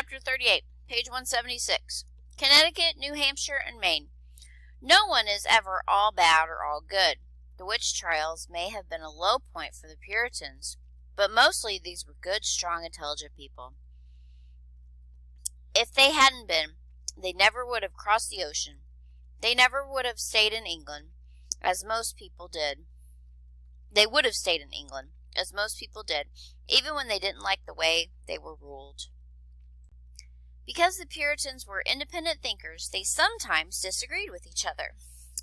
Chapter 38, page 176. Connecticut, New Hampshire, and Maine. No one is ever all bad or all good. The witch trials may have been a low point for the Puritans, but mostly these were good, strong, intelligent people. If they hadn't been, they never would have crossed the ocean. They never would have stayed in England, as most people did. They would have stayed in England, as most people did, even when they didn't like the way they were ruled. Because the Puritans were independent thinkers, they sometimes disagreed with each other.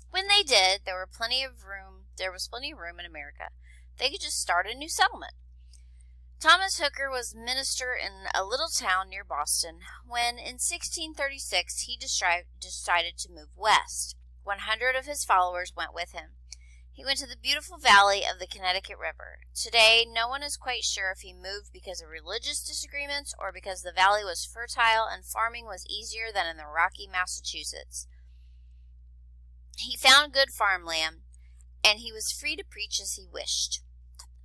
When they did, there was plenty of room in America. They could just start a new settlement. Thomas Hooker was minister in a little town near Boston when, in 1636, he decided to move west. 100 of his followers went with him. He went to the beautiful valley of the Connecticut River. Today, no one is quite sure if he moved because of religious disagreements or because the valley was fertile and farming was easier than in the rocky Massachusetts. He found good farmland, and he was free to preach as he wished.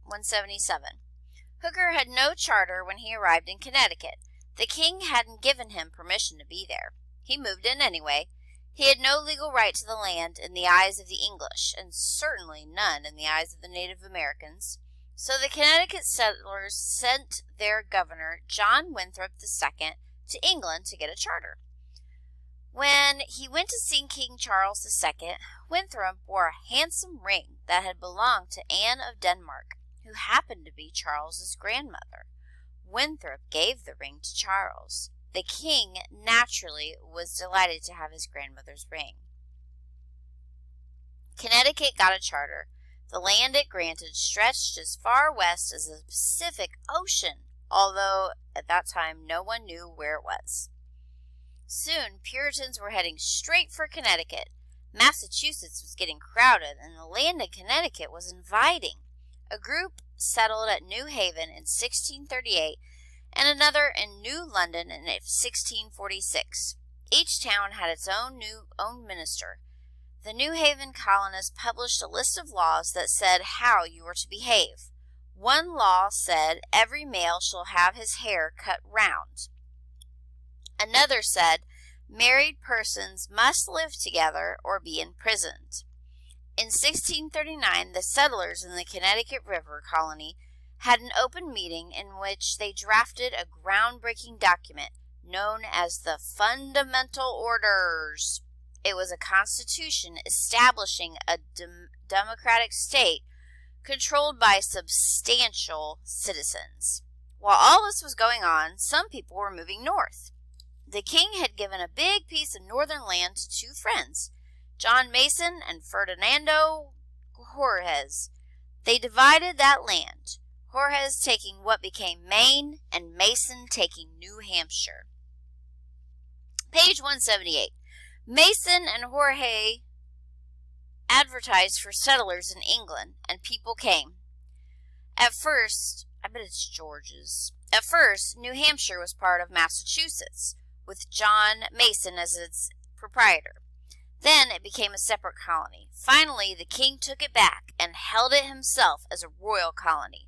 177. Hooker had no charter when he arrived in Connecticut. The king hadn't given him permission to be there. He moved in anyway. He had no legal right to the land in the eyes of the English, and certainly none in the eyes of the Native Americans. So the Connecticut settlers sent their governor, John Winthrop II, to England to get a charter. When he went to see King Charles II, Winthrop wore a handsome ring that had belonged to Anne of Denmark, who happened to be Charles's grandmother. Winthrop gave the ring to Charles. The king, naturally, was delighted to have his grandmother's ring. Connecticut got a charter. The land it granted stretched as far west as the Pacific Ocean, although at that time no one knew where it was. Soon, Puritans were heading straight for Connecticut. Massachusetts was getting crowded, and the land in Connecticut was inviting. A group settled at New Haven in 1638, and another in New London in 1646. Each town had its own minister. The New Haven colonists published a list of laws that said how you were to behave. One law said every male shall have his hair cut round. Another said married persons must live together or be imprisoned. In 1639, the settlers in the Connecticut River colony had an open meeting in which they drafted a groundbreaking document known as the Fundamental Orders. It was a constitution establishing a democratic state controlled by substantial citizens. While all this was going on, some people were moving north. The king had given a big piece of northern land to two friends, John Mason and Ferdinando Jorges. They divided that land, Jorges taking what became Maine and Mason taking New Hampshire. Page 178. Mason and Jorge advertised for settlers in England, and people came. At first, I bet it's George's. At first, New Hampshire was part of Massachusetts, with John Mason as its proprietor. Then it became a separate colony. Finally, the king took it back and held it himself as a royal colony.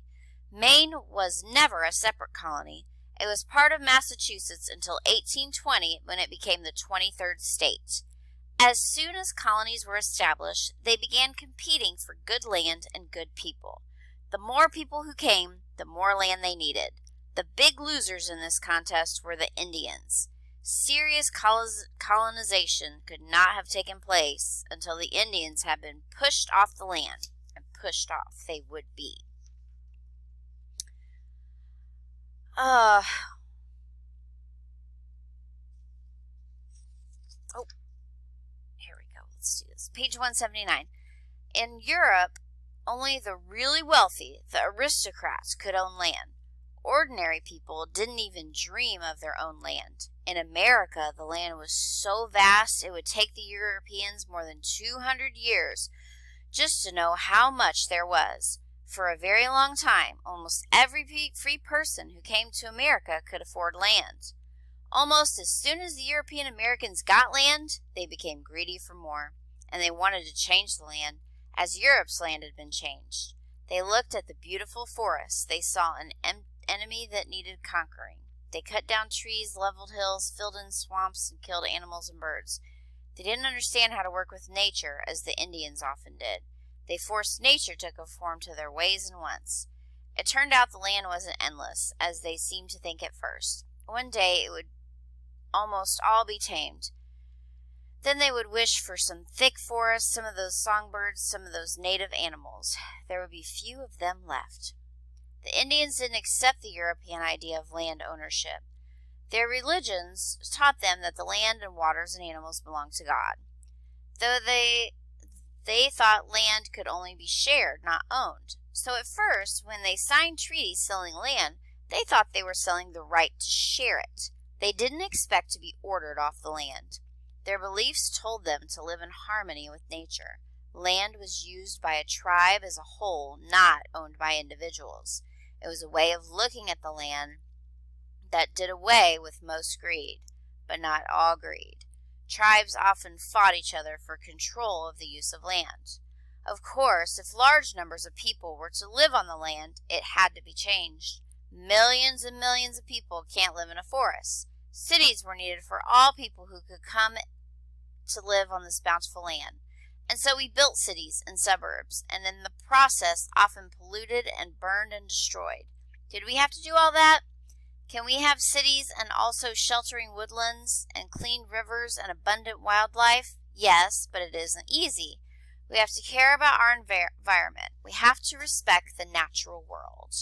Maine was never a separate colony. It was part of Massachusetts until 1820, when it became the 23rd state. As soon as colonies were established, they began competing for good land and good people. The more people who came, the more land they needed. The big losers in this contest were the Indians. Serious colonization could not have taken place until the Indians had been pushed off the land, and pushed off they would be. Here we go. Let's do this. Page 179. In Europe, only the really wealthy, the aristocrats, could own land. Ordinary people didn't even dream of their own land. In America, the land was so vast it would take the Europeans more than 200 years just to know how much there was. For a very long time, almost every free person who came to America could afford land. Almost as soon as the European Americans got land, they became greedy for more, and they wanted to change the land as Europe's land had been changed. They looked at the beautiful forests. They saw an enemy that needed conquering. They cut down trees, leveled hills, filled in swamps, and killed animals and birds. They didn't understand how to work with nature, as the Indians often did. They forced nature to conform to their ways and wants. It turned out the land wasn't endless, as they seemed to think at first. One day it would almost all be tamed. Then they would wish for some thick forest, some of those songbirds, some of those native animals. There would be few of them left. The Indians didn't accept the European idea of land ownership. Their religions taught them that the land and waters and animals belonged to God. Though they thought land could only be shared, not owned. So at first, when they signed treaties selling land, they thought they were selling the right to share it. They didn't expect to be ordered off the land. Their beliefs told them to live in harmony with nature. Land was used by a tribe as a whole, not owned by individuals. It was a way of looking at the land that did away with most greed, but not all greed. Tribes often fought each other for control of the use of land. Of course, if large numbers of people were to live on the land, it had to be changed. Millions and millions of people can't live in a forest. Cities were needed for all people who could come to live on this bountiful land. And so we built cities and suburbs, and in the process often polluted and burned and destroyed. Did we have to do all that? Can we have cities and also sheltering woodlands and clean rivers and abundant wildlife? Yes, but it isn't easy. We have to care about our environment. We have to respect the natural world.